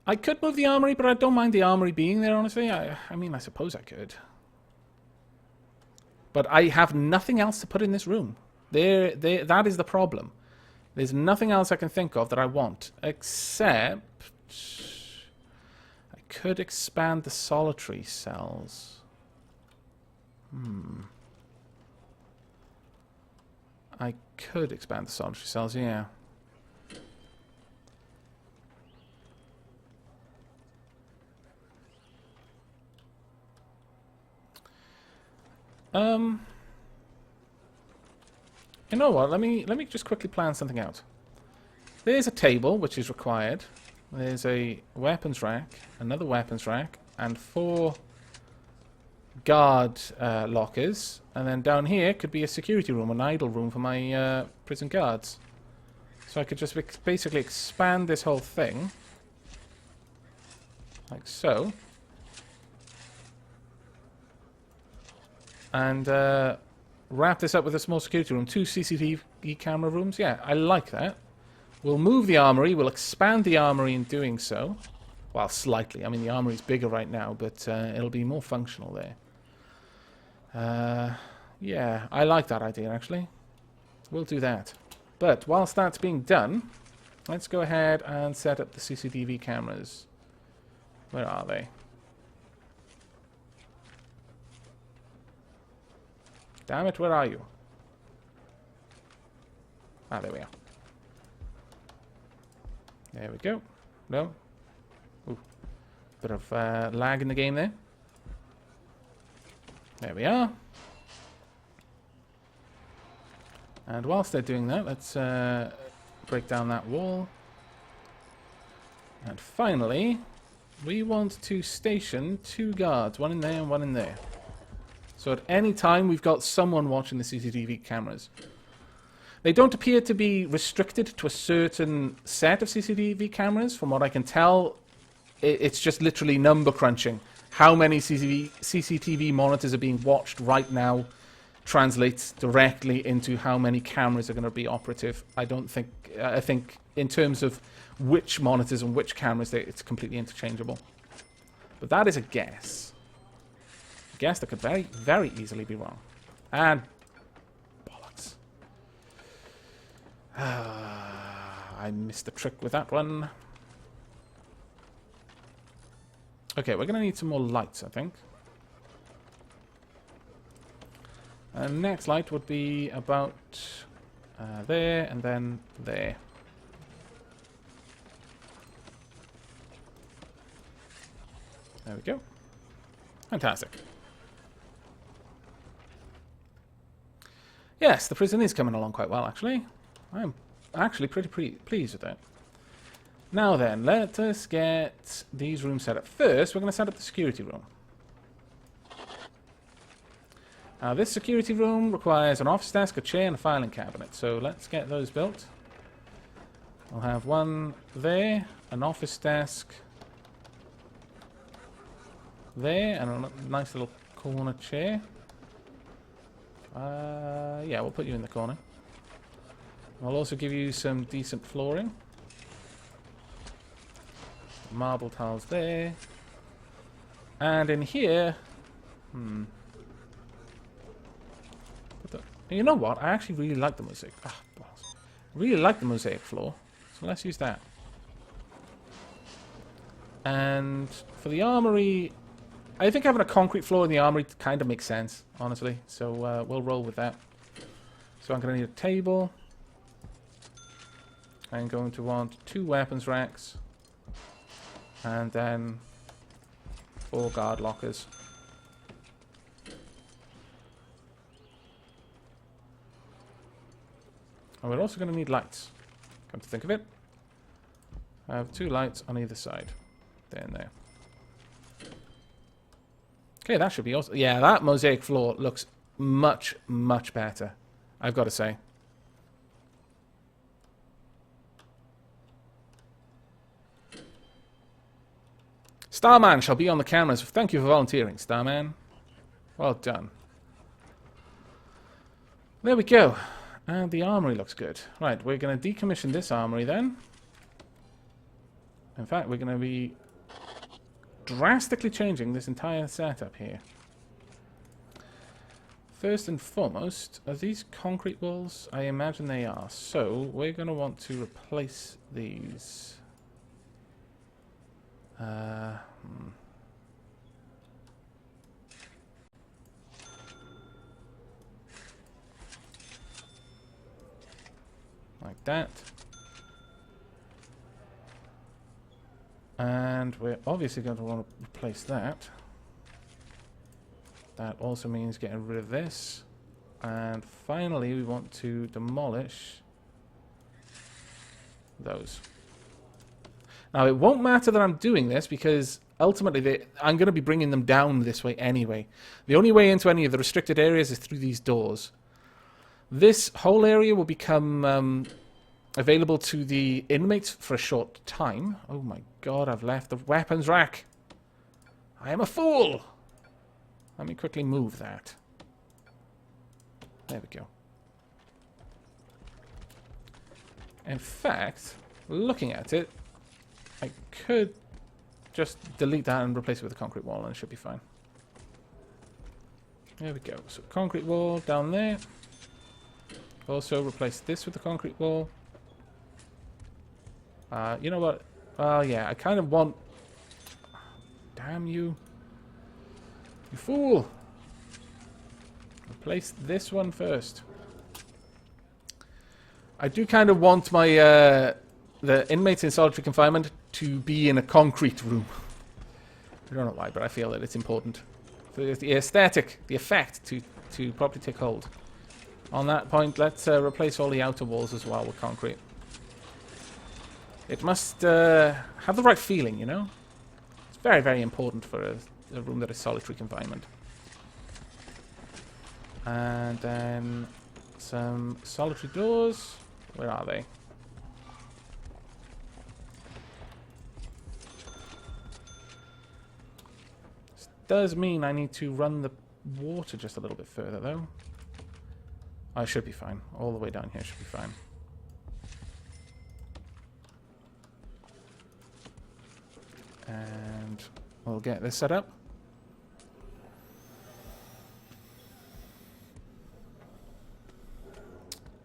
I could move the armory, but I don't mind the armory being there, honestly. I mean, I suppose I could. But I have nothing else to put in this room. That is the problem. There's nothing else I can think of that I want, except I could expand the solitary cells. I could expand the solitary cells, yeah. You know what? Let me just quickly plan something out. There's a table which is required. There's a weapons rack, another weapons rack, and 4 guard lockers. And then down here could be a security room, an idle room for my prison guards. So I could just basically expand this whole thing, like so. And wrap this up with a small security room. 2 CCTV camera rooms. Yeah, I like that. We'll move the armory. We'll expand the armory in doing so. Well, slightly. I mean, the armory's bigger right now, but it'll be more functional there. Yeah, I like that idea, actually. We'll do that. But whilst that's being done, let's go ahead and set up the CCTV cameras. Where are they? Damn it, where are you? Ah, there we are. There we go. No. Ooh. Bit of lag in the game there. There we are. And whilst they're doing that, let's break down that wall. And finally, we want to station 2 guards. One in there and one in there. So at any time, we've got someone watching the CCTV cameras. They don't appear to be restricted to a certain set of CCTV cameras. From what I can tell, it's just literally number crunching. How many CCTV monitors are being watched right now translates directly into how many cameras are going to be operative. I think in terms of which monitors and which cameras, it's completely interchangeable. But that is a guess. A guess that could very, very easily be wrong. And bollocks. I missed the trick with that one. Okay, we're going to need some more lights, I think. And next light would be about there and then there. There we go. Fantastic. Yes, the prison is coming along quite well, actually. I'm actually pretty pleased with that. Now then, let us get these rooms set up. First, we're going to set up the security room. Now, this security room requires an office desk, a chair, and a filing cabinet. So let's get those built. We'll have one there, an office desk there, and a nice little corner chair. Yeah, we'll put you in the corner. We'll also give you some decent flooring. Marble tiles there. And in here... You know what? I actually really like the mosaic. Ah, balls. Really like the mosaic floor. So let's use that. And for the armory... I think having a concrete floor in the armory kind of makes sense, honestly. So we'll roll with that. So I'm going to need a table. I'm going to want 2 weapons racks. And then 4 guard lockers. And we're also going to need lights. Come to think of it. I have 2 lights on either side. There and there. Okay, that should be awesome. Yeah, that mosaic floor looks much, much better, I've got to say. Starman shall be on the cameras. Thank you for volunteering, Starman. Well done. There we go. And the armory looks good. Right, we're going to decommission this armory then. In fact, we're going to be drastically changing this entire setup here. First and foremost, are these concrete walls? I imagine they are. So, we're going to want to replace these. Like that. And we're obviously going to want to replace that. That also means getting rid of this. And finally, we want to demolish those. Now, it won't matter that I'm doing this because ultimately I'm going to be bringing them down this way anyway. The only way into any of the restricted areas is through these doors. This whole area will become available to the inmates for a short time. Oh my god, I've left the weapons rack. I am a fool! Let me quickly move that. There we go. In fact, looking at it, I could just delete that and replace it with a concrete wall and it should be fine. There we go. So concrete wall down there. Also replace this with the concrete wall. You know what? Yeah, I kind of want... Damn you. You fool! Replace this one first. I do kind of want my the inmates in solitary confinement to be in a concrete room. I don't know why, but I feel that it's important for the aesthetic, the effect to properly take hold. On that point, let's replace all the outer walls as well with concrete. It must have the right feeling, you know? It's very, very important for a room that is solitary confinement. And then some solitary doors. Where are they? This does mean I need to run the water just a little bit further, though. I should be fine. All the way down here should be fine. And we'll get this set up.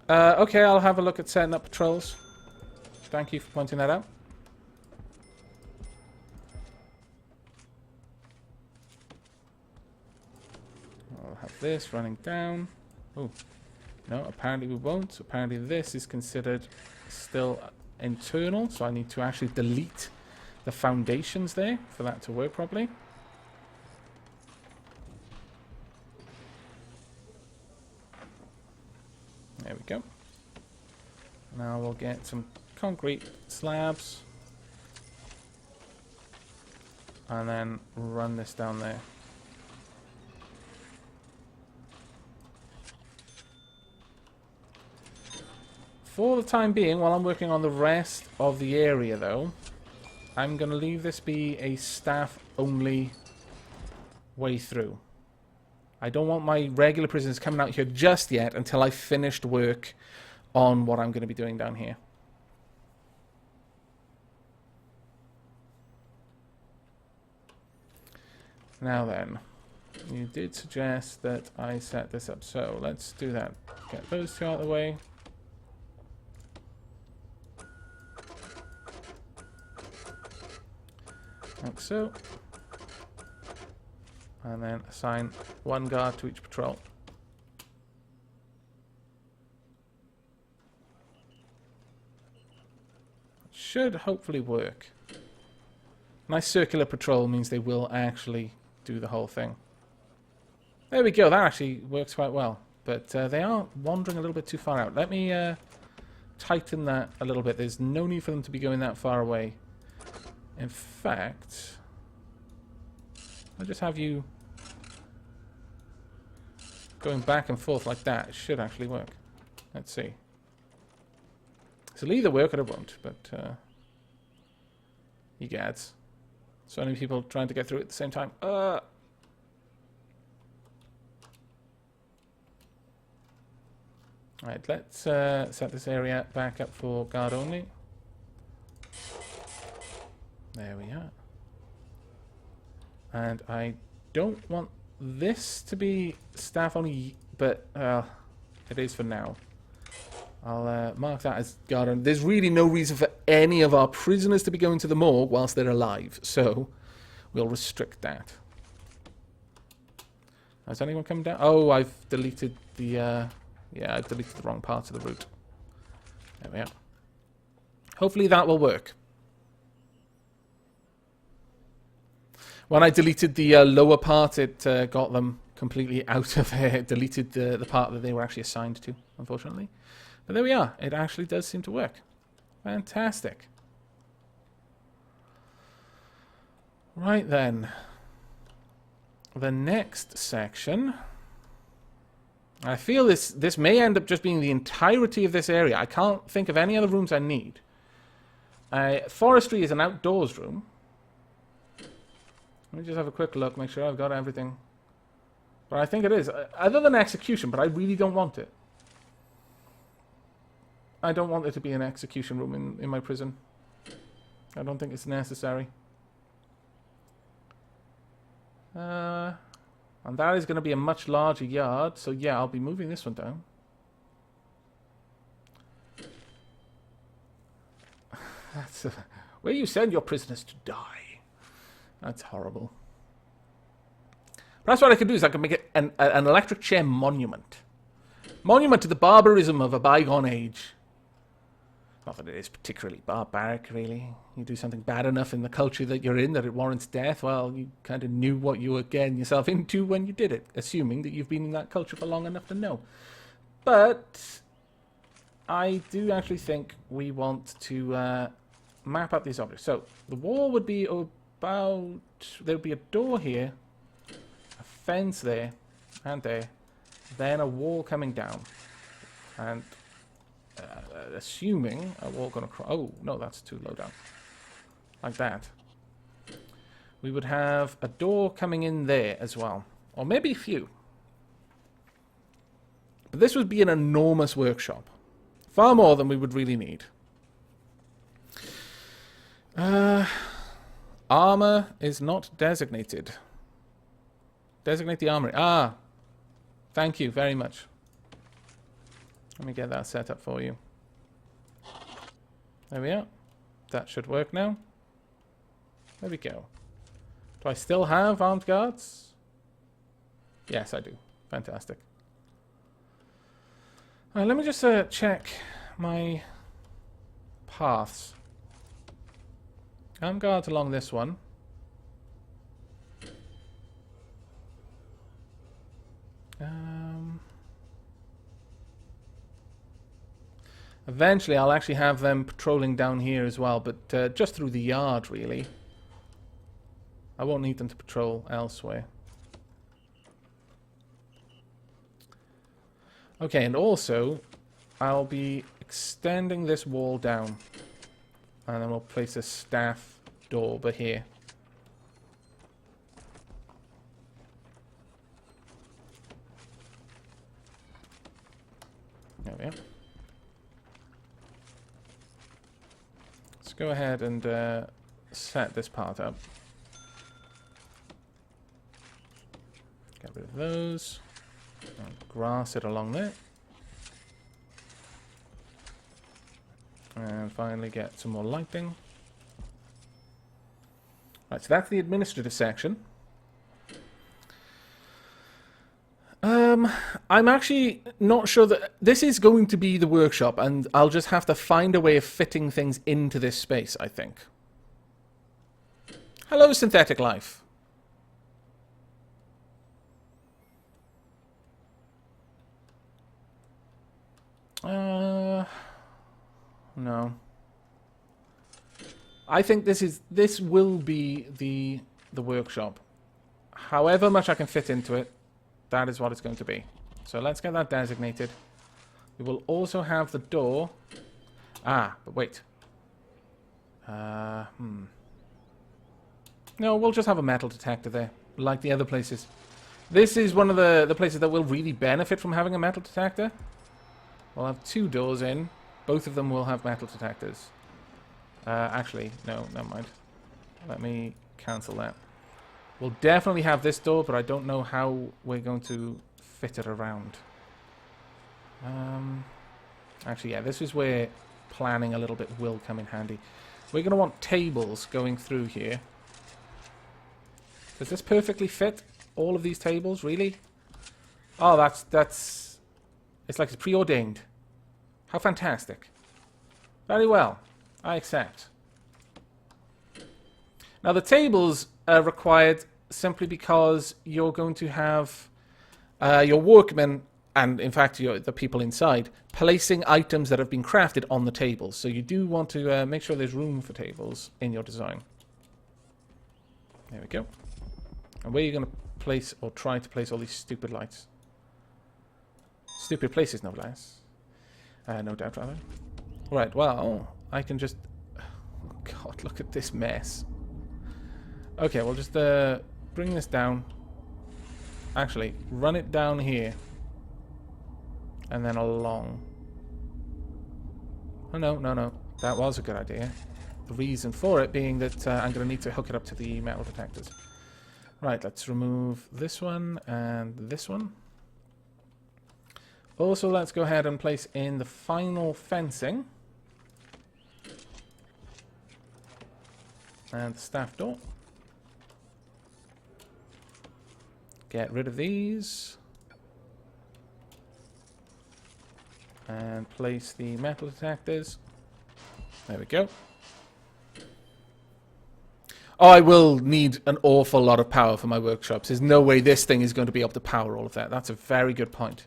Okay, I'll have a look at setting up patrols. Thank you for pointing that out. I'll have this running down. Oh, no, apparently we won't. Apparently this is considered still internal, so I need to actually delete the foundations there for that to work properly. There we go. Now we'll get some concrete slabs and then run this down there. For the time being, while I'm working on the rest of the area though, I'm going to leave this be a staff-only way through. I don't want my regular prisoners coming out here just yet until I've finished work on what I'm going to be doing down here. Now then, you did suggest that I set this up, so let's do that. Get those two out of the way. Like so. And then assign one guard to each patrol. Should hopefully work. Nice circular patrol means they will actually do the whole thing. There we go, that actually works quite well. But they are wandering a little bit too far out. Let me tighten that a little bit. There's no need for them to be going that far away. In fact, I'll just have you going back and forth like that. It should actually work. Let's see. It'll either work or it won't, but you gads. So many people trying to get through it at the same time. Alright, let's set this area back up for guard only. There we are. And I don't want this to be staff only, but it is for now. I'll mark that as guard. There's really no reason for any of our prisoners to be going to the morgue whilst they're alive, so we'll restrict that. Has anyone come down? Oh, I've deleted the... yeah, I've deleted the wrong part of the route. There we are. Hopefully that will work. When I deleted the lower part, it got them completely out of there. It deleted the part that they were actually assigned to, unfortunately. But there we are. It actually does seem to work. Fantastic. Right then. The next section. I feel this may end up just being the entirety of this area. I can't think of any other rooms I need. Forestry is an outdoors room. Let me just have a quick look, make sure I've got everything. But I think it is. Other than execution, but I really don't want it. I don't want there to be an execution room in my prison. I don't think it's necessary. And that is going to be a much larger yard, so yeah, I'll be moving this one down. That's where you send your prisoners to die. That's horrible. But that's what I could do, is I could make it an electric chair monument. Monument to the barbarism of a bygone age. Not that it is particularly barbaric, really. You do something bad enough in the culture that you're in that it warrants death, well, you kind of knew what you were getting yourself into when you did it, assuming that you've been in that culture for long enough to know. But I do actually think we want to map up these objects. So the wall would be about... there would be a door here, a fence there, and there, then a wall coming down, and assuming a wall going across... oh, no, that's too low down. Like that. We would have a door coming in there as well, or maybe a few. But this would be an enormous workshop. Far more than we would really need. Armor is not designated. Designate the armory. Ah, thank you very much. Let me get that set up for you. There we are. That should work now. There we go. Do I still have armed guards? Yes, I do. Fantastic. All right, let me just check my paths. Armed guards along this one. Eventually, I'll actually have them patrolling down here as well, but just through the yard, really. I won't need them to patrol elsewhere. Okay, and also, I'll be extending this wall down. And then we'll place a staff door over here. There we are. Let's go ahead and set this part up. Get rid of those. And grass it along there. And finally get some more lighting. Right, so that's the administrative section. I'm actually not sure that... this is going to be the workshop, and I'll just have to find a way of fitting things into this space, I think. Hello, synthetic life. No. I think this will be the workshop. However much I can fit into it, that is what it's going to be. So let's get that designated. We will also have the door. Ah, but wait. No, we'll just have a metal detector there, like the other places. This is one of the places that will really benefit from having a metal detector. We'll have two doors in. Both of them will have metal detectors. Actually, no, never mind. Let me cancel that. We'll definitely have this door, but I don't know how we're going to fit it around. Actually, yeah, this is where planning a little bit will come in handy. We're going to want tables going through here. Does this perfectly fit all of these tables, really? Oh, that's... It's like it's preordained. How fantastic. Very well. I accept. Now, the tables are required simply because you're going to have your workmen, and in fact the people inside, placing items that have been crafted on the tables. So you do want to make sure there's room for tables in your design. There we go. And where are you going to place, or try to place, all these stupid lights? Stupid places, no less. No doubt, rather. Right, well, I can just... Oh, God, look at this mess. Okay, we'll just bring this down. Actually, run it down here. And then along. Oh, no, no, no. That was a good idea. The reason for it being that I'm going to need to hook it up to the metal detectors. Right, let's remove this one and this one. Also, let's go ahead and place in the final fencing. And the staff door. Get rid of these. And place the metal detectors. There we go. Oh, I will need an awful lot of power for my workshops. There's no way this thing is going to be able to power all of that. That's a very good point.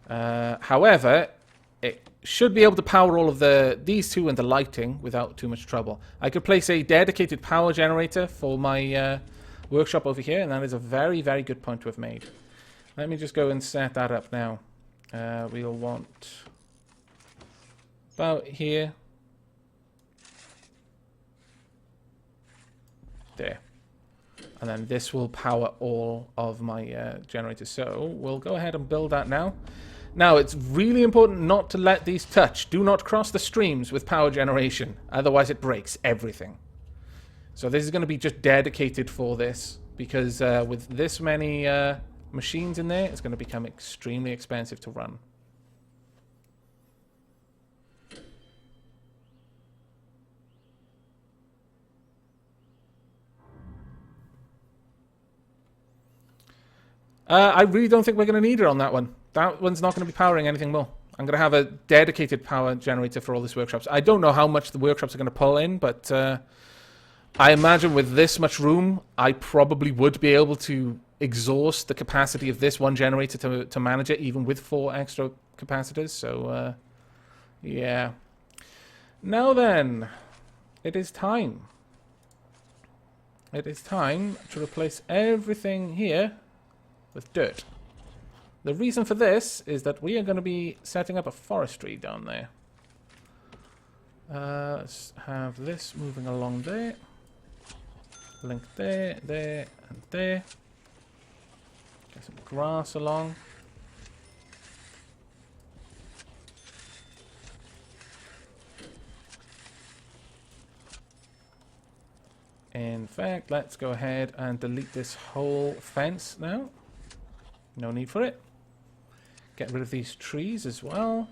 However, it should be able to power all of these two and the lighting without too much trouble. I could place a dedicated power generator for my workshop over here, and that is a very, very good point to have made. Let me just go and set that up now. We'll want about here. There. And then this will power all of my generators. So we'll go ahead and build that now. Now, it's really important not to let these touch. Do not cross the streams with power generation. Otherwise, it breaks everything. So this is going to be just dedicated for this. Because with this many machines in there, it's going to become extremely expensive to run. I really don't think we're going to need it on that one. That one's not going to be powering anything more. I'm going to have a dedicated power generator for all these workshops. I don't know how much the workshops are going to pull in, but I imagine with this much room, I probably would be able to exhaust the capacity of this one generator to manage it, even with 4 extra capacitors. So, yeah. Now then, it is time. It is time to replace everything here with dirt. The reason for this is that we are going to be setting up a forestry down there. Let's have this moving along there. Link there, there, and there. Get some grass along. In fact, let's go ahead and delete this whole fence now. No need for it. Get rid of these trees as well.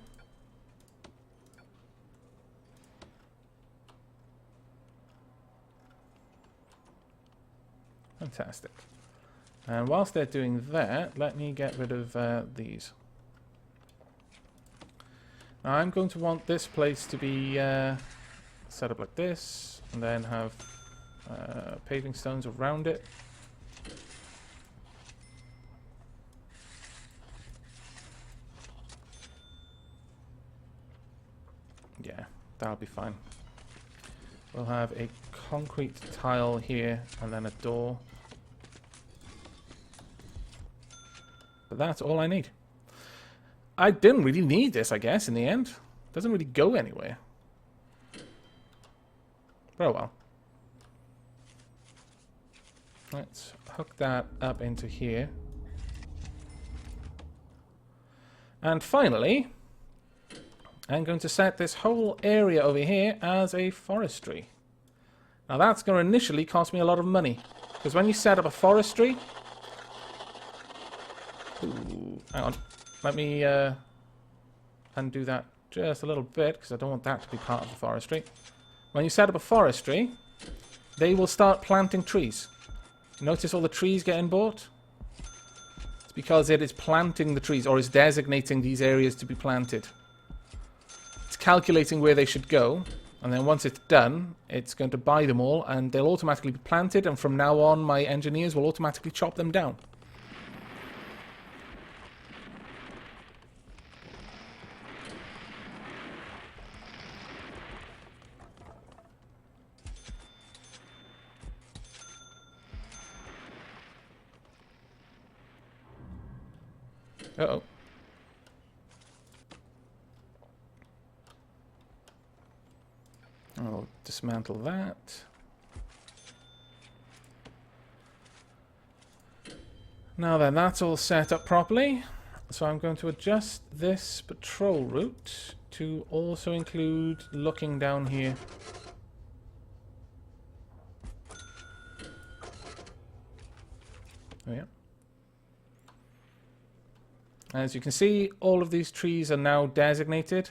Fantastic. And whilst they're doing that, let me get rid of these. Now I'm going to want this place to be set up like this, and then have paving stones around it. Yeah, that'll be fine. We'll have a concrete tile here and then a door. But that's all I need. I didn't really need this, I guess, in the end. Doesn't really go anywhere. But oh well. Let's hook that up into here. And finally, I'm going to set this whole area over here as a forestry. Now that's going to initially cost me a lot of money. Because when you set up a forestry... Ooh, hang on. Let me undo that just a little bit, because I don't want that to be part of the forestry. When you set up a forestry, they will start planting trees. Notice all the trees getting bought? It's because it is planting the trees, or is designating these areas to be planted. It's calculating where they should go, and then once it's done, it's going to buy them all, and they'll automatically be planted, and from now on, my engineers will automatically chop them down. Uh-oh. I'll dismantle that. Now then, that's all set up properly. So I'm going to adjust this patrol route to also include looking down here. Oh yeah. As you can see, all of these trees are now designated.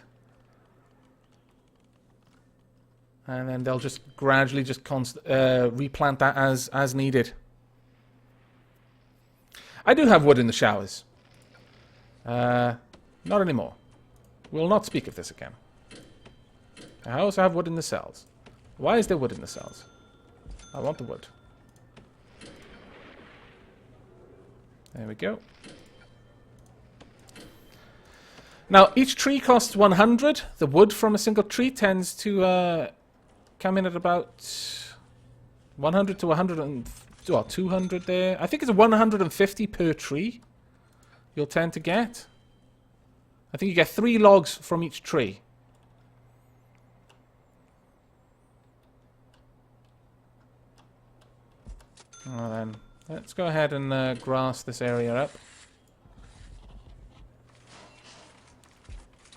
And then they'll just gradually just replant that as needed. I do have wood in the showers. Not anymore. We'll not speak of this again. I also have wood in the cells. Why is there wood in the cells? I want the wood. There we go. Now, each tree costs 100. The wood from a single tree tends to come in at about 100 to 100 and... well, 200 there. I think it's 150 per tree you'll tend to get. I think you get 3 logs from each tree. Well then, let's go ahead and grass this area up.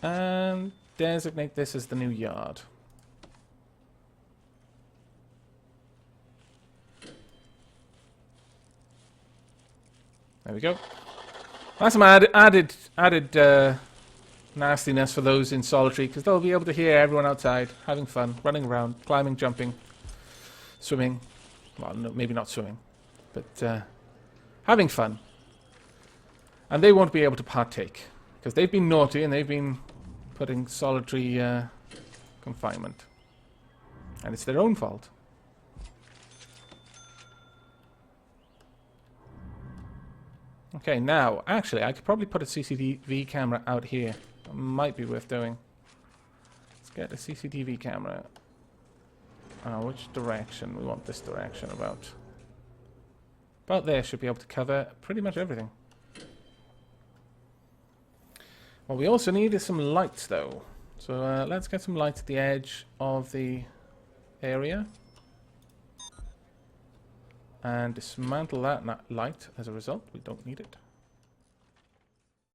And designate this as the new yard. There we go. That's some added nastiness for those in solitary, because they'll be able to hear everyone outside having fun, running around, climbing, jumping, swimming. Well, no, maybe not swimming, but having fun. And they won't be able to partake, because they've been naughty and they've been put in solitary confinement. And it's their own fault. Okay, now, actually, I could probably put a CCTV camera out here. It might be worth doing. Let's get a CCTV camera. Which direction? We want this direction about. About there should be able to cover pretty much everything. What we also need is some lights, though. So let's get some lights at the edge of the area. And dismantle that light as a result. We don't need it.